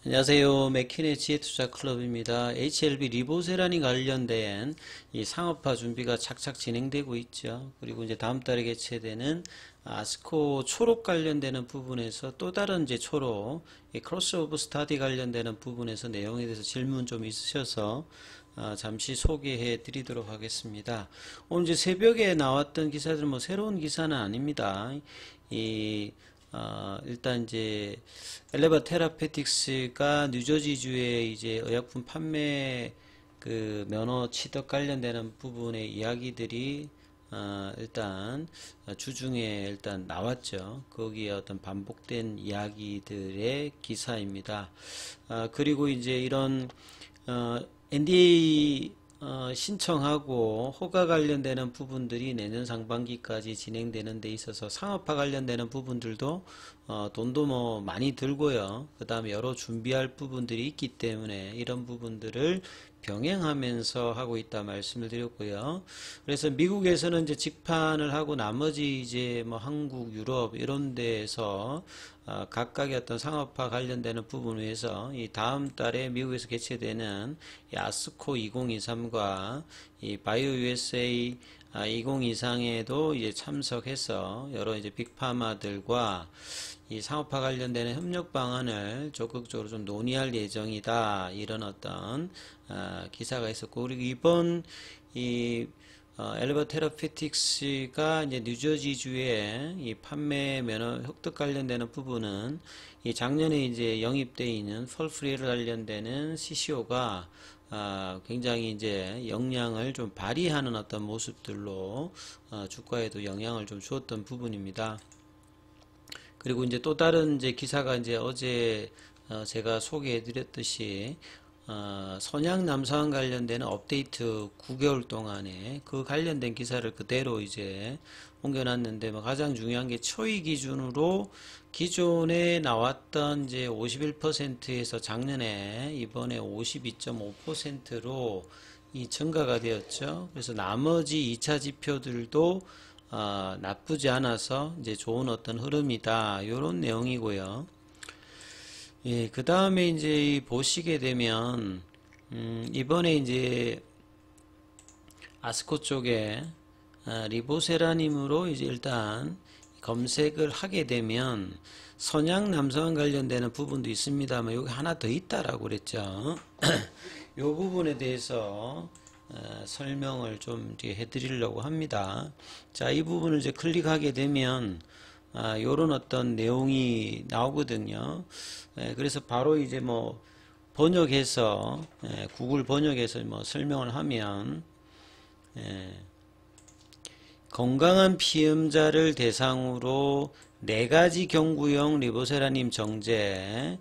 안녕하세요. 맥킨의 지혜투자클럽입니다. HLB 리보세라니 관련된 이 상업화 준비가 착착 진행되고 있죠. 그리고 이제 다음 달에 개최되는 아스코 초록 관련되는 부분에서 또 다른 이제 초록 이 크로스오버 스타디 관련되는 부분에서 내용에 대해서 질문 좀 있으셔서 잠시 소개해 드리도록 하겠습니다. 오늘 이제 새벽에 나왔던 기사들은 뭐 새로운 기사는 아닙니다. 일단 이제 엘레바 테라페틱스가 뉴저지주의 이제 의약품 판매 그 면허 취득 관련되는 부분의 이야기들이 일단 주중에 일단 나왔죠. 거기에 어떤 반복된 이야기들의 기사입니다. 그리고 이제 이런 NDA 신청하고 허가 관련되는 부분들이 내년 상반기까지 진행되는 데 있어서 상업화 관련되는 부분들도 돈도 뭐 많이 들고요. 그 다음에 여러 준비할 부분들이 있기 때문에 이런 부분들을 병행하면서 하고 있다 말씀을 드렸고요. 그래서 미국에서는 이제 직판을 하고 나머지 이제 뭐 한국, 유럽 이런 데에서 각각의 어떤 상업화 관련되는 부분을 위해서 이 다음 달에 미국에서 개최되는 이 아스코 2023과 이 바이오 USA 2023에도 이제 참석해서 여러 이제 빅파마들과 이 상업화 관련되는 협력 방안을 적극적으로 좀 논의할 예정이다. 이런 어떤 기사가 있었고, 그리고 이번 이 엘레바 테라피틱스가 이제 뉴저지주의 이 판매 면허 획득 관련되는 부분은 이 작년에 이제 영입되어 있는 펄프리를 관련되는 CCO가 굉장히 이제 영향을 좀 발휘하는 어떤 모습들로 주가에도 영향을 좀 주었던 부분입니다. 그리고 이제 또 다른 이제 기사가 이제 어제 제가 소개해 드렸듯이 선양 남서항 관련되는 업데이트 9개월 동안에 그 관련된 기사를 그대로 이제 옮겨놨는데 뭐 가장 중요한 게 초이 기준으로 기존에 나왔던 이제 51%에서 작년에 이번에 52.5%로 이 증가가 되었죠. 그래서 나머지 2차 지표들도 나쁘지 않아서 이제 좋은 어떤 흐름이다. 이런 내용이고요. 예, 그 다음에 이제 보시게 되면, 이번에 이제 아스코 쪽에 리보세라님으로 이제 일단 검색을 하게 되면 선양 남성과 관련되는 부분도 있습니다만 여기 하나 더 있다라고 그랬죠. 이 부분에 대해서 설명을 좀 해드리려고 합니다. 자, 이 부분을 이제 클릭하게 되면 요런 어떤 내용이 나오거든요. 그래서 바로 이제 뭐 번역해서 구글 번역해서 뭐 설명을 하면 건강한 피임자를 대상으로 4가지 경구용 리보세라님 정제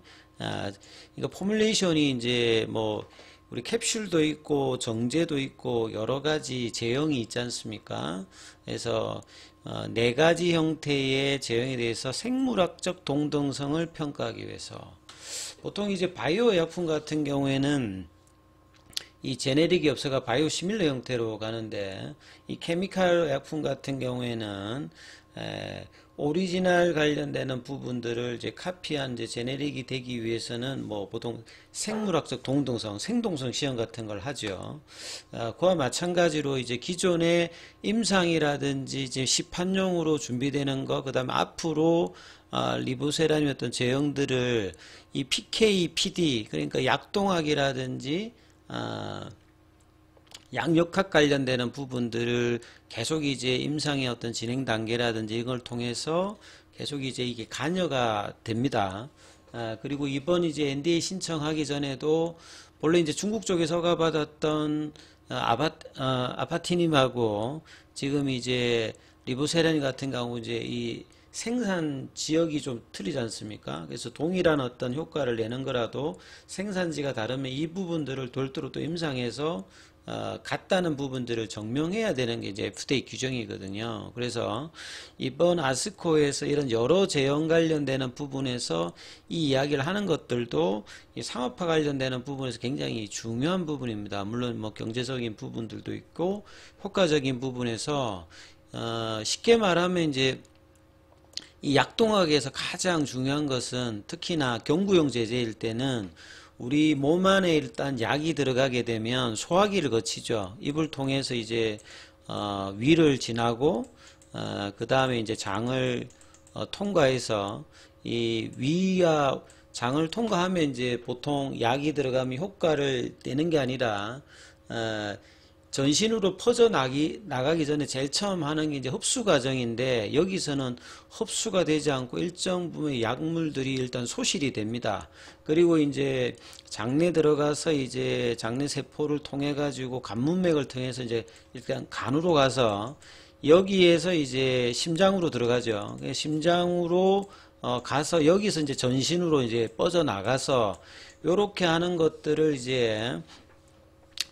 이거 포뮬레이션이 이제 뭐 우리 캡슐도 있고 정제도 있고 여러 가지 제형이 있지 않습니까? 그래서 4가지 형태의 제형에 대해서 생물학적 동등성을 평가하기 위해서 보통 이제 바이오 약품 같은 경우에는 이 제네릭이 없어가 바이오 시밀러 형태로 가는데 이 케미칼 약품 같은 경우에는 오리지널 관련되는 부분들을 이제 카피한 이제 제네릭이 되기 위해서는 뭐 보통 생물학적 동등성, 생동성 시험 같은 걸 하죠. 그와 마찬가지로 이제 기존의 임상이라든지 이제 시판용으로 준비되는 거, 그 다음에 앞으로 리보세라님 어떤 제형들을 이 PK, PD, 그러니까 약동학이라든지 양력학 관련되는 부분들을 계속 이제 임상의 어떤 진행 단계라든지 이걸 통해서 계속 이제 이게 관여가 됩니다. 그리고 이번 이제 NDA 신청하기 전에도 본래 이제 중국 쪽에서 허가받았던 아파티님하고 지금 이제 리보세라니 같은 경우 이제 이 생산 지역이 좀 틀리지 않습니까? 그래서 동일한 어떤 효과를 내는 거라도 생산지가 다르면 이 부분들을 별도로 또 임상해서 같다는 부분들을 증명해야 되는 게 이제 FDA 규정이거든요. 그래서 이번 아스코에서 이런 여러 제형 관련되는 부분에서 이 이야기를 하는 것들도 이 상업화 관련되는 부분에서 굉장히 중요한 부분입니다. 물론 뭐 경제적인 부분들도 있고 효과적인 부분에서 쉽게 말하면 이제 이 약동학에서 가장 중요한 것은 특히나 경구용 제제일 때는 우리 몸 안에 일단 약이 들어가게 되면 소화기를 거치죠. 입을 통해서 이제 위를 지나고 그 다음에 이제 장을 통과해서 이 위와 장을 통과하면 이제 보통 약이 들어가면 효과를 내는 게 아니라 전신으로 나가기 전에 제일 처음 하는 게 이제 흡수 과정인데, 여기서는 흡수가 되지 않고 일정 부분의 약물들이 일단 소실이 됩니다. 그리고 이제 장내 들어가서 이제 장내 세포를 통해 가지고 관문맥을 통해서 이제 일단 간으로 가서 여기에서 이제 심장으로 들어가죠. 심장으로 가서 여기서 이제 전신으로 이제 뻗어나가서 요렇게 하는 것들을 이제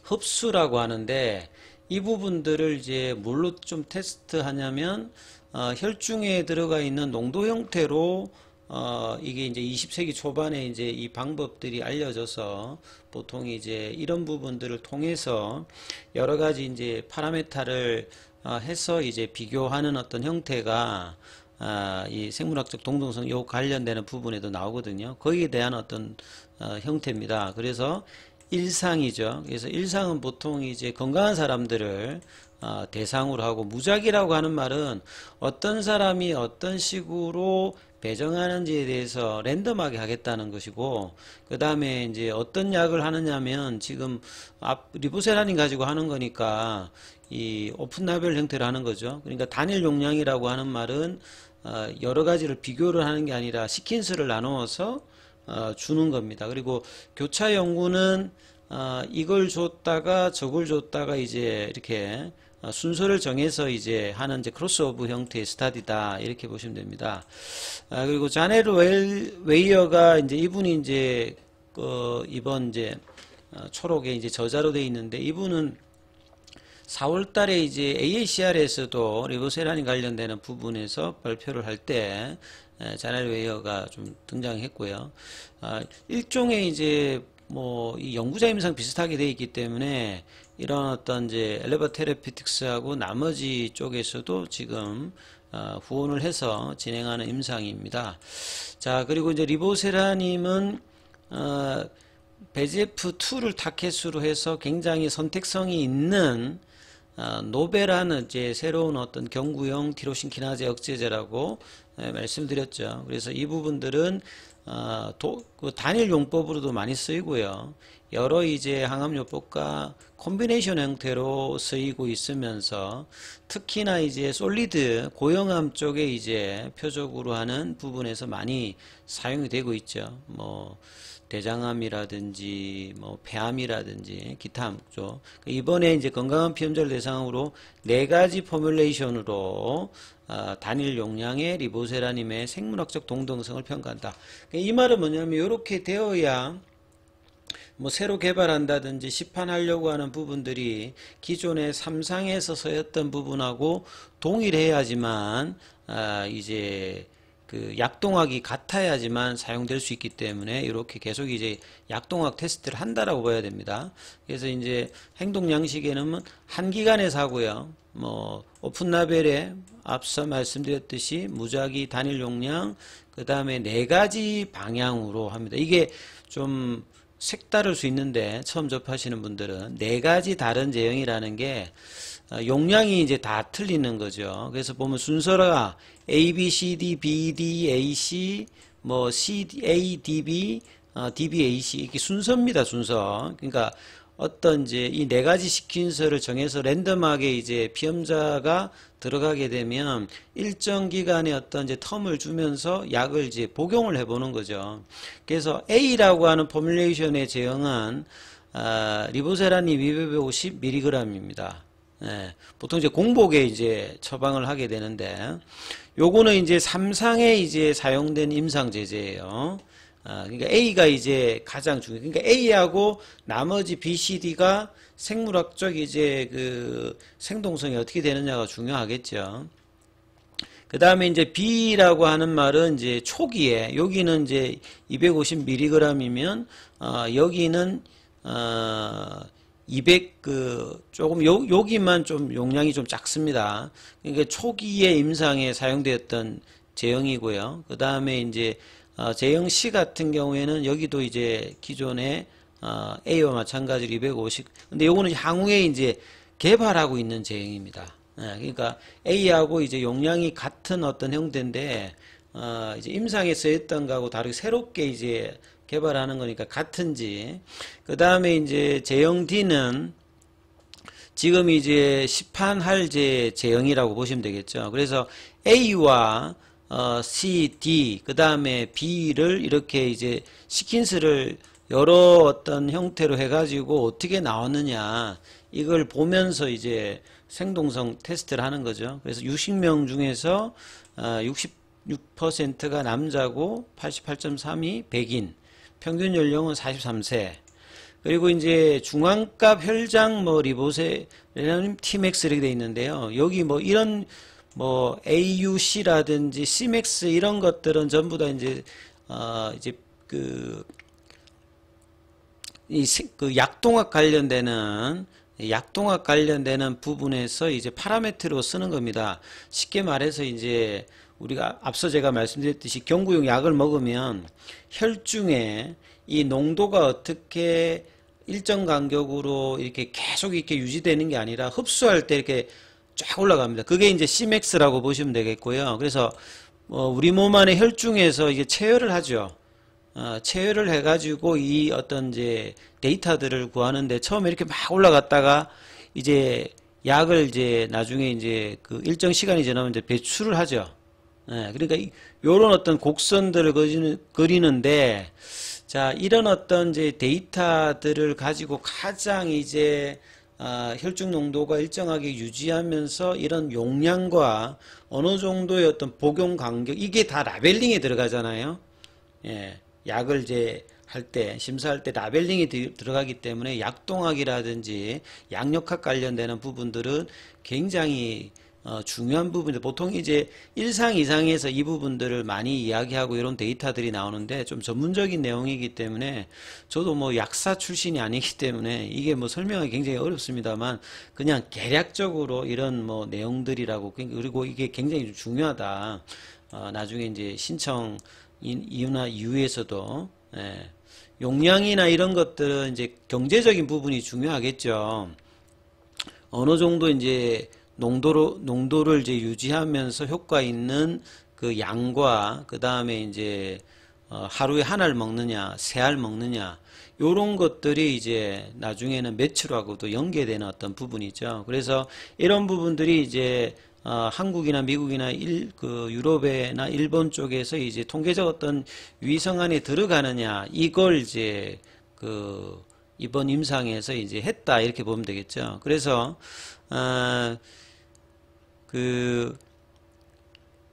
흡수라고 하는데, 이 부분들을 이제 뭘로 좀 테스트하냐면 혈중에 들어가 있는 농도 형태로 이게 이제 20세기 초반에 이제 이 방법들이 알려져서 보통 이제 이런 부분들을 통해서 여러 가지 이제 파라메타를 해서 이제 비교하는 어떤 형태가 이 생물학적 동등성 요 관련되는 부분에도 나오거든요. 거기에 대한 어떤 형태입니다. 그래서 일상이죠. 그래서 일상은 보통 이제 건강한 사람들을 대상으로 하고, 무작위라고 하는 말은 어떤 사람이 어떤 식으로 배정하는지에 대해서 랜덤하게 하겠다는 것이고, 그 다음에 이제 어떤 약을 하느냐면 지금 리보세라닌 가지고 하는 거니까 이 오픈 라벨 형태로 하는 거죠. 그러니까 단일 용량이라고 하는 말은 여러 가지를 비교를 하는 게 아니라 시퀀스를 나누어서 주는 겁니다. 그리고 교차 연구는 이걸 줬다가 저걸 줬다가 이제 이렇게 순서를 정해서 이제 하는 이제 크로스오버 형태의 스타디다, 이렇게 보시면 됩니다. 그리고 자넬 웨이어가 이제 이분이 이제 이번 이제 초록에 이제 저자로 되어 있는데, 이분은 4월 달에 이제 AACR에서도 리보세라닌 관련되는 부분에서 발표를 할 때 자넬 웨이어가 좀 등장했고요. 일종의 이제 뭐 이 연구자 임상 비슷하게 되어 있기 때문에 이런 어떤 이제 엘레버 테라피틱스하고 나머지 쪽에서도 지금 후원을 해서 진행하는 임상입니다. 자, 그리고 이제 리보세라님은 베제프2를 타켓으로 해서 굉장히 선택성이 있는 노벨하는 이제 새로운 어떤 경구용 티로신 키나제 억제제라고 말씀드렸죠. 그래서 이 부분들은 그 단일 용법으로도 많이 쓰이고요. 여러 이제 항암요법과 콤비네이션 형태로 쓰이고 있으면서 특히나 이제 솔리드 고형암 쪽에 이제 표적으로 하는 부분에서 많이 사용이 되고 있죠. 뭐 대장암이라든지 뭐 폐암이라든지 기타 암쪽. 이번에 이제 건강한 피험자를 대상으로 4가지 포뮬레이션으로 단일 용량의 리보세라님의 생물학적 동등성을 평가한다. 이 말은 뭐냐면 이렇게 되어야 뭐 새로 개발한다든지 시판하려고 하는 부분들이 기존의 3상에서 서였던 부분하고 동일해야지만 이제 그 약동학이 같아야지만 사용될 수 있기 때문에 이렇게 계속 이제 약동학 테스트를 한다라고 봐야 됩니다. 그래서 이제 행동 양식에는 한 기관에서 하고요. 뭐 오픈라벨에 앞서 말씀드렸듯이 무작위 단일 용량, 그 다음에 4가지 방향으로 합니다. 이게 좀 색다를 수 있는데 처음 접하시는 분들은 4가지 다른 제형이라는 게 용량이 이제 다 틀리는 거죠. 그래서 보면 순서가 A, B, C, D, B, D, A, C, 뭐 C, A, D, B, D, B, A, C 이렇게 순서입니다. 순서. 그러니까 어떤 이제 이 4가지 시퀀서를 정해서 랜덤하게 이제 피험자가 들어가게 되면 일정 기간의 어떤 이제 텀을 주면서 약을 이제 복용을 해보는 거죠. 그래서 A라고 하는 포뮬레이션의 제형은 리보세라닌 250mg입니다. 보통 이제 공복에 이제 처방을 하게 되는데, 요거는 이제 3상에 이제 사용된 임상 제제예요. 그러니까 A가 이제 가장 중요해요. 그러니까 A하고 나머지 B, C, D가 생물학적 이제 그 생동성이 어떻게 되느냐가 중요하겠죠. 그 다음에 이제 B라고 하는 말은 이제 초기에, 여기는 이제 250mg이면, 여기는, 200, 조금, 여기만 좀 용량이 좀 작습니다. 그러니까 초기에 임상에 사용되었던 제형이고요. 그 다음에 이제 제형 C 같은 경우에는 여기도 이제 기존의 A와 마찬가지로 250. 근데 요거는 향후에 이제 개발하고 있는 제형입니다. 그러니까 A하고 이제 용량이 같은 어떤 형태인데 이제 임상에 쓰였던 거하고 다르게 새롭게 이제 개발하는 거니까 같은지. 그 다음에 이제 제형 D는 지금 이제 시판할 제형이라고 보시면 되겠죠. 그래서 A와 C, D, 그 다음에 B를 이렇게 이제 시퀀스를 여러 어떤 형태로 해가지고 어떻게 나왔느냐 이걸 보면서 이제 생동성 테스트를 하는 거죠. 그래서 60명 중에서 66%가 남자고 88.3이 백인, 평균 연령은 43세. 그리고 이제 중앙값 혈장 리보세라는 Tmax 이렇게 돼 있는데요. 여기 이런 AUC라든지 Cmax 이런 것들은 전부 다 이제 이제 그 약동학 관련되는 부분에서 이제 파라메트로 쓰는 겁니다. 쉽게 말해서 이제 우리가 앞서 제가 말씀드렸듯이 경구용 약을 먹으면 혈중에 이 농도가 어떻게 일정 간격으로 이렇게 계속 이렇게 유지되는 게 아니라 흡수할 때 이렇게 쫙 올라갑니다. 그게 이제 Cmax라고 보시면 되겠고요. 그래서 우리 몸 안에 혈중에서 이제 체열을 하죠. 체열을 해가지고 이 어떤 이제 데이터들을 구하는데 처음에 이렇게 막 올라갔다가 이제 약을 이제 나중에 이제 그 일정 시간이 지나면 이제 배출을 하죠. 그러니까 요런 어떤 곡선들을 그리는데 자, 이런 어떤 이제 데이터들을 가지고 가장 이제 혈중 농도가 일정하게 유지하면서 이런 용량과 어느 정도의 어떤 복용 간격 이게 다 라벨링에 들어가잖아요. 예, 약을 이제 할 때 심사할 때 라벨링이 들어가기 때문에 약동학이라든지 약력학 관련되는 부분들은 굉장히 중요한 부분인데 보통 이제 1상 이상에서 이 부분들을 많이 이야기하고 이런 데이터들이 나오는데 좀 전문적인 내용이기 때문에 저도 약사 출신이 아니기 때문에 이게 설명하기 굉장히 어렵습니다만 그냥 개략적으로 이런 내용들이라고 그리고 이게 굉장히 중요하다. 나중에 이제 신청 이유나 이후에서도 용량이나 이런 것들은 이제 경제적인 부분이 중요하겠죠. 어느 정도 이제 농도를 이제 유지하면서 효과 있는 그 양과 그 다음에 이제 하루에 한 알 먹느냐, 세 알 먹느냐, 요런 것들이 이제 나중에는 매출하고도 연계되는 어떤 부분이죠. 그래서 이런 부분들이 이제 한국이나 미국이나 유럽이나 일본 쪽에서 이제 통계적 어떤 위성 안에 들어가느냐, 이걸 이제 이번 임상에서 이제 했다, 이렇게 보면 되겠죠. 그래서,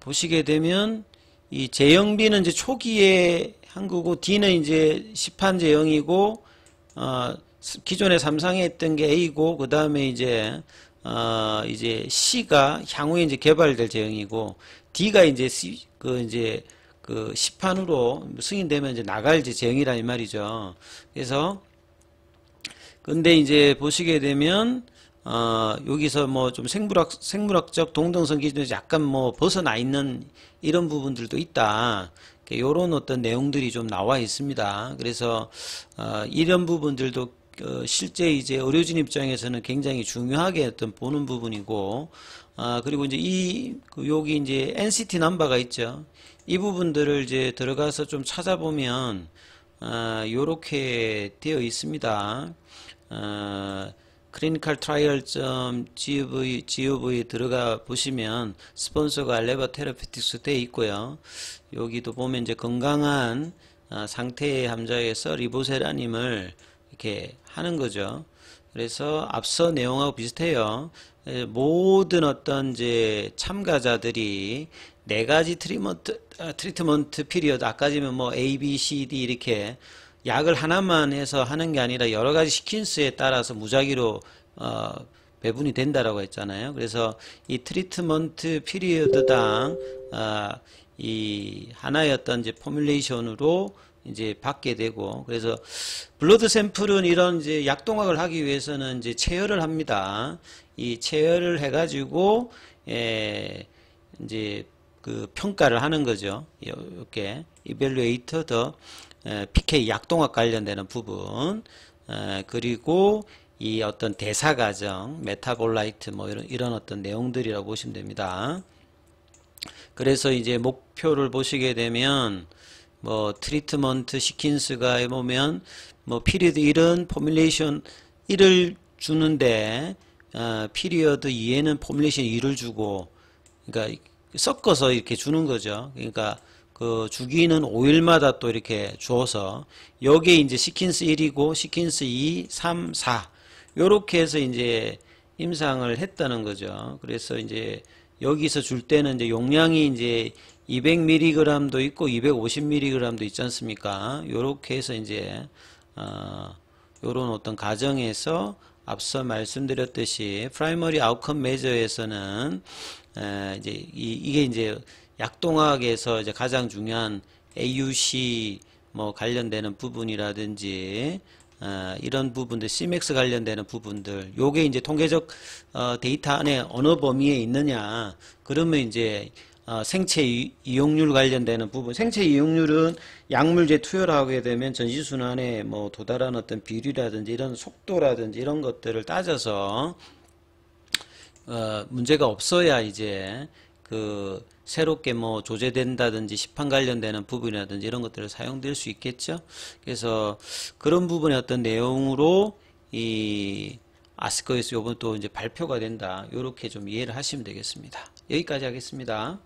보시게 되면, 이 제형비는 이제 초기에 한국고, D는 이제 시판 제형이고, 기존에 3상에 했던 게 A고, 그 다음에 이제 C가 향후에 이제 개발될 제형이고, D가 이제 시판으로 승인되면 이제 나갈 이제 제형이라 이 말이죠. 그래서, 근데 이제 보시게 되면, 여기서 좀 생물학적 동등성 기준에서 약간 벗어나 있는 이런 부분들도 있다. 요런 어떤 내용들이 좀 나와 있습니다. 그래서, 이런 부분들도 실제 이제 의료진 입장에서는 굉장히 중요하게 어떤 보는 부분이고, 그리고 이제 여기 이제 NCT 넘버가 있죠. 이 부분들을 이제 들어가서 좀 찾아보면, 요렇게 되어 있습니다. clinicaltrial.gov 들어가 보시면 스폰서가 알레바 테라피틱스 되어 있고요. 여기도 보면 이제 건강한 상태의 환자에서 리보세라님을 이렇게 하는 거죠. 그래서 앞서 내용하고 비슷해요. 모든 어떤 이제 참가자들이 네 가지 트리트먼트 피리어드, 아까 지면 A, B, C, D 이렇게 약을 하나만 해서 하는 게 아니라 여러 가지 시퀀스에 따라서 무작위로 배분이 된다라고 했잖아요. 그래서 이 트리트먼트 피리어드당 이 하나의 어떤 이제 포뮬레이션으로 이제 받게 되고, 그래서 블러드 샘플은 이런 이제 약동학을 하기 위해서는 이제 체열을 합니다. 이 체열을 해가지고 이제 그 평가를 하는 거죠. 이렇게 evaluate the PK 약동학 관련되는 부분, 그리고 이 어떤 대사 과정, 메타볼라이트 뭐 이런 어떤 내용들이라고 보시면 됩니다. 그래서 이제 목표를 보시게 되면 뭐 트리트먼트 시퀀스가 보면 뭐 피리어드 1은 포뮬레이션 1을 주는데 피리어드 2에는 포뮬레이션 2를 주고, 그러니까 섞어서 이렇게 주는 거죠. 그러니까 그 주기는 5일마다 또 이렇게 주어서 여기에 이제 시퀀스 1이고 시퀀스 2, 3, 4 요렇게 해서 이제 임상을 했다는 거죠. 그래서 이제 여기서 줄 때는 이제 용량이 이제 200mg도 있고 250mg도 있지 않습니까? 요렇게 해서 이제 요런 어떤 가정에서 앞서 말씀드렸듯이 프라이머리 아웃컴 메저에서는 이제 이게 이제 약동학에서 이제 가장 중요한 AUC 뭐 관련되는 부분이라든지 이런 부분들, CMAX 관련되는 부분들, 요게 이제 통계적 데이터 안에 어느 범위에 있느냐, 그러면 이제 생체 이용률 관련되는 부분, 생체 이용률은 약물제 투여를 하게 되면 전시순환에 뭐 도달한 어떤 비율이라든지 이런 속도라든지 이런 것들을 따져서 문제가 없어야 이제 그 새롭게 뭐 조제된다든지 시판 관련되는 부분이라든지 이런 것들을 사용될 수 있겠죠. 그래서 그런 부분의 어떤 내용으로 이 아스커에서 요번 또 이제 발표가 된다. 요렇게 좀 이해를 하시면 되겠습니다. 여기까지 하겠습니다.